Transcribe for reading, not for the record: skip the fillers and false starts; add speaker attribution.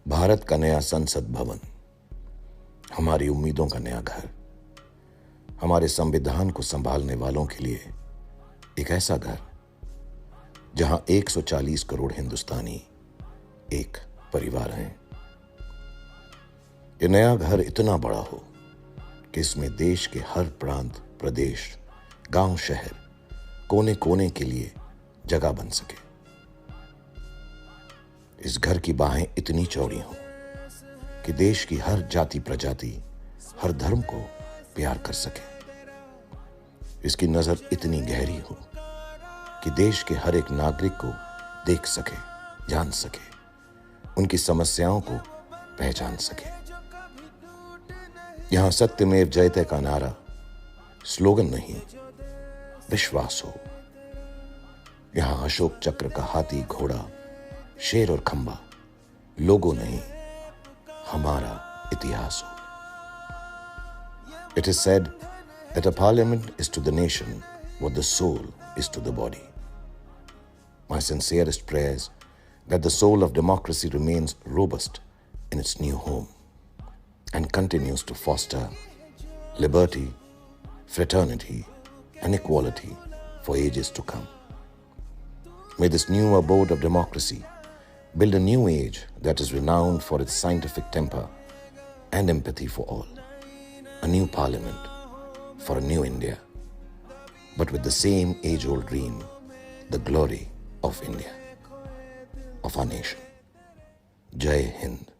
Speaker 1: भारत का नया संसद भवन, हमारी उम्मीदों का नया घर, हमारे संविधान को संभालने वालों के लिए एक ऐसा घर जहां 140 करोड़ हिंदुस्तानी एक परिवार हैं। ये नया घर इतना बड़ा हो कि इसमें देश के हर प्रांत, प्रदेश, गांव, शहर, कोने कोने के लिए जगह बन सके। इस घर की बाहें इतनी चौड़ी हों कि देश की हर जाति, प्रजाति, हर धर्म को प्यार कर सके। इसकी नजर इतनी गहरी हो कि देश के हर एक नागरिक को देख सके, जान सके, उनकी समस्याओं को पहचान सके। यहां सत्यमेव जयते का नारा स्लोगन नहीं, विश्वास हो। यहां अशोक चक्र का हाथी, घोड़ा, शेर और खंबा लोगो नहीं, हमारा इतिहास हो। It is said that a parliament is to the nation what the soul is to the body. My sincerest prayers that the soul of democracy remains robust in its new home and continues to foster liberty, fraternity, and equality for ages to come. May this new abode of democracy build a new age that is renowned for its scientific temper and empathy for all. A new parliament for a new India, but with the same age-old dream, the glory of India, of our nation. Jai Hind.